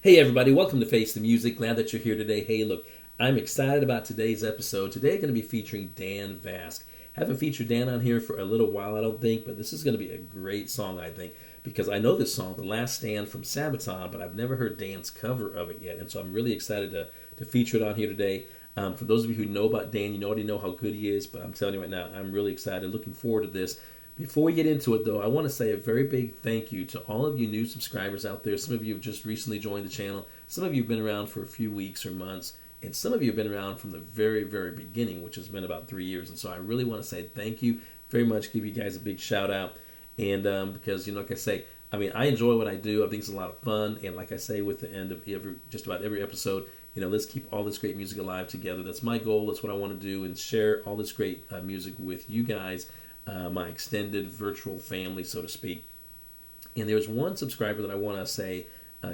Hey everybody, welcome to Face the Music. Glad that you're here today. Hey, look, I'm excited about today's episode. Today I'm going to be featuring Dan Vasc. Haven't featured Dan on here for a little while, I don't think, but this is going to be a great song, I think, because I know this song, The Last Stand from Sabaton, but I've never heard Dan's cover of it yet, and so I'm really excited to feature it on here today. For those of you who know about Dan, you already know how good he is, but I'm telling you right now, I'm really excited, looking forward to this. Before we get into it, though, I want to say a very big thank you to all of you new subscribers out there. Some of you have just recently joined the channel. Some of you have been around for a few weeks or months. And some of you have been around from the very, very beginning, which has been about 3 years. And so I really want to say thank you very much. Give you guys a big shout out. And because, like I say, I enjoy what I do. I think it's a lot of fun. And like I say, with the end of just about every episode, let's keep all this great music alive together. That's my goal. That's what I want to do, and share all this great music with you guys. My extended virtual family, so to speak. And there's one subscriber that I want to say,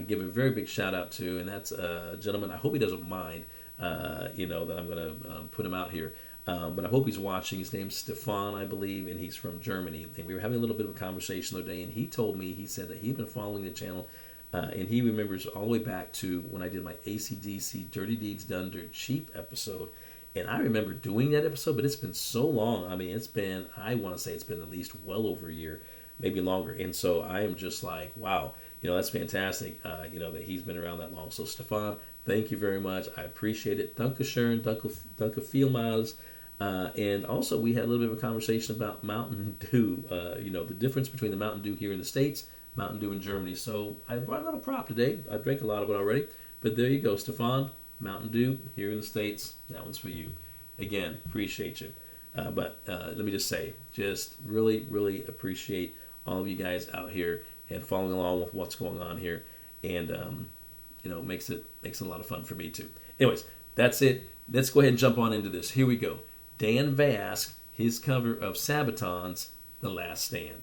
give a very big shout out to, and that's a gentleman. I hope he doesn't mind, that I'm going to put him out here. But I hope he's watching. His name's Stefan, I believe, and he's from Germany. And we were having a little bit of a conversation the other day, and he said that he'd been following the channel, and he remembers all the way back to when I did my AC/DC Dirty Deeds Done Dirt Cheap episode. And I remember doing that episode, but it's been so long. I want to say it's been at least well over a year, maybe longer. And so I am just like, wow, that's fantastic, that he's been around that long. So Stefan, thank you very much. I appreciate it. Dankeschön, danke vielmals. And also we had a little bit of a conversation about Mountain Dew, the difference between the Mountain Dew here in the States, Mountain Dew in Germany. So I brought a little prop today. I drank a lot of it already, but there you go, Stefan. Mountain Dew here in the States, that one's for you. Again, appreciate you. But let me just say, just really, really appreciate all of you guys out here and following along with what's going on here. And, makes it a lot of fun for me too. Anyways, that's it. Let's go ahead and jump on into this. Here we go. Dan Vasc, his cover of Sabaton's The Last Stand.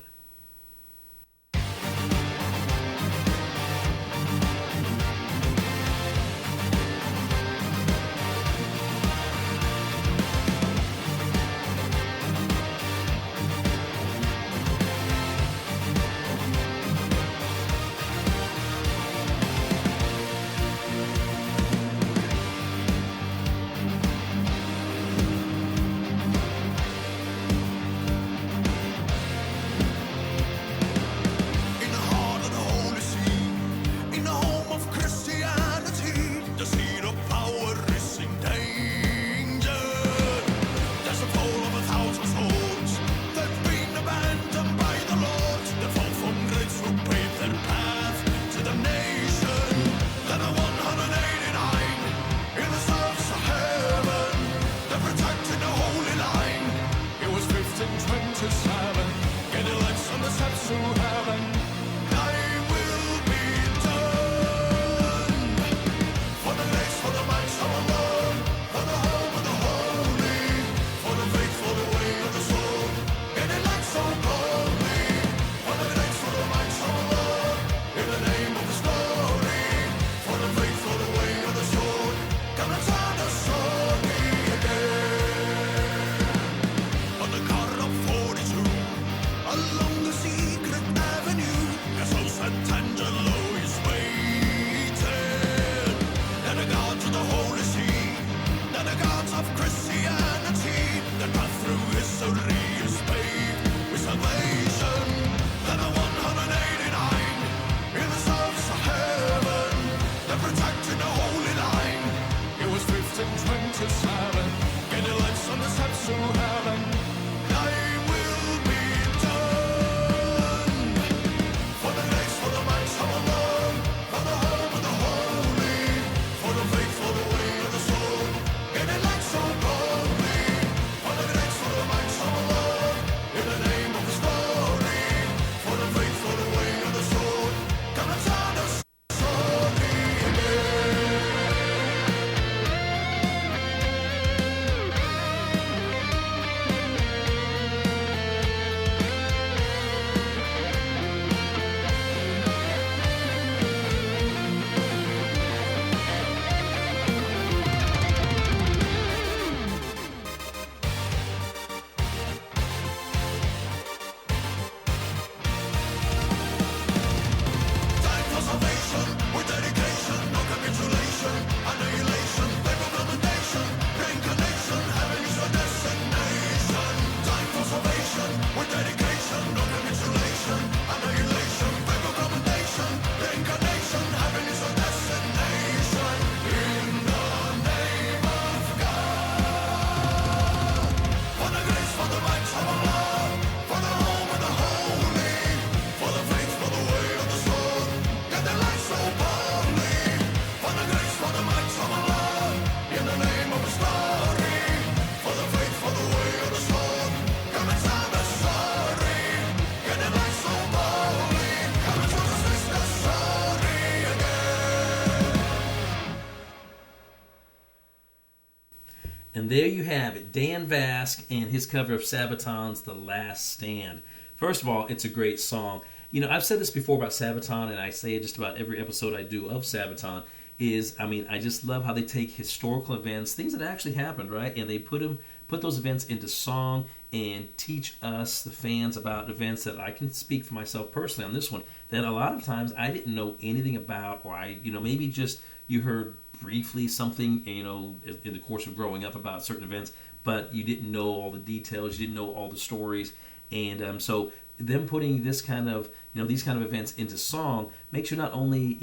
And there you have it, Dan Vasc and his cover of Sabaton's The Last Stand. First of all, it's a great song. You know, I've said this before about Sabaton, and I say it just about every episode I do of Sabaton, I just love how they take historical events, things that actually happened, right? And they put those events into song and teach us, the fans, about events that I can speak for myself personally on this one, that a lot of times I didn't know anything about, or maybe just you heard briefly something, in the course of growing up about certain events, but you didn't know all the details, you didn't know all the stories, and so them putting this kind of, these kind of events into song makes you not only,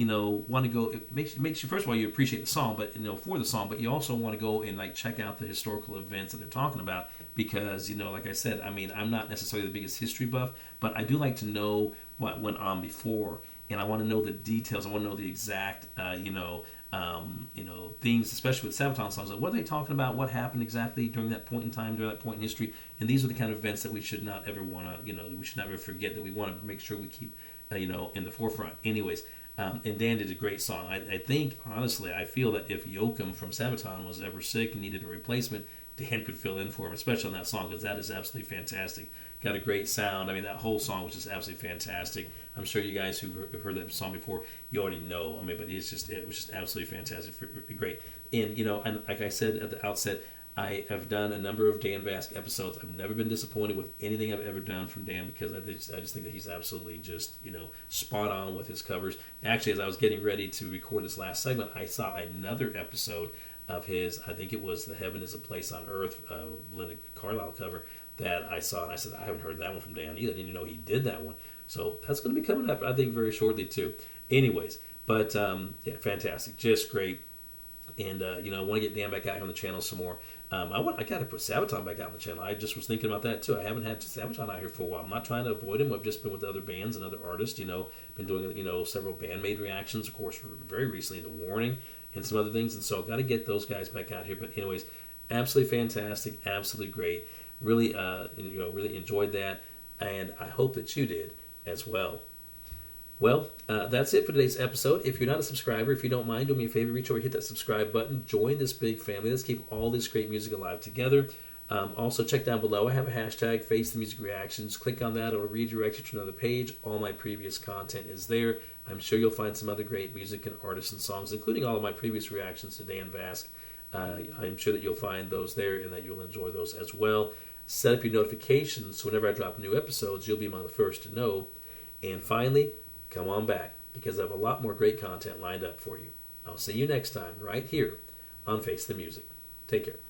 want to go, it makes you, first of all, you appreciate the song, but, for the song, but you also want to go and check out the historical events that they're talking about, because, like I said, I'm not necessarily the biggest history buff, but I do like to know what went on before, and I want to know the details, I want to know the exact, things, especially with Sabaton songs, like what are they talking about, what happened exactly during that point in time, during that point in history, and these are the kind of events that we should not ever want to, we should never forget, that we want to make sure we keep, in the forefront. Anyways, and Dan did a great song. I think, honestly, I feel that if Yoakum from Sabaton was ever sick and needed a replacement, Dan could fill in for him, especially on that song, because that is absolutely fantastic. Got a great sound. That whole song was just absolutely fantastic. I'm sure you guys who've heard that song before, you already know. But it was just absolutely fantastic, great. And and like I said at the outset, I have done a number of Dan Vasc episodes. I've never been disappointed with anything I've ever done from Dan, because I just think that he's absolutely just spot on with his covers. Actually, as I was getting ready to record this last segment, I saw another episode of his. I think it was The Heaven Is a Place on Earth, Linda Carlisle cover, that I saw, and I said, I haven't heard that one from Dan either. I didn't even know he did that one. So that's going to be coming up, I think, very shortly too. Anyways, but yeah, fantastic, just great. And I want to get Dan back out here on the channel some more. I got to put Sabaton back out on the channel. I just was thinking about that too. I haven't had Sabaton out here for a while. I'm not trying to avoid him. I've just been with other bands and other artists. Been doing several Bandmade reactions, of course, very recently, The Warning and some other things. And so I've got to get those guys back out here. But anyways, absolutely fantastic, absolutely great. Really, really enjoyed that, and I hope that you did as well. Well, that's it for today's episode. If you're not a subscriber, if you don't mind, do me a favor, reach over, hit that subscribe button, join this big family. Let's keep all this great music alive together. Also, check down below. I have a hashtag, Face the Music Reactions. Click on that. It'll redirect you to another page. All my previous content is there. I'm sure you'll find some other great music and artists and songs, including all of my previous reactions to Dan Vasc. I'm sure that you'll find those there and that you'll enjoy those as well. Set up your notifications so whenever I drop new episodes, you'll be among the first to know. And finally, come on back, because I have a lot more great content lined up for you. I'll see you next time right here on Face the Music. Take care.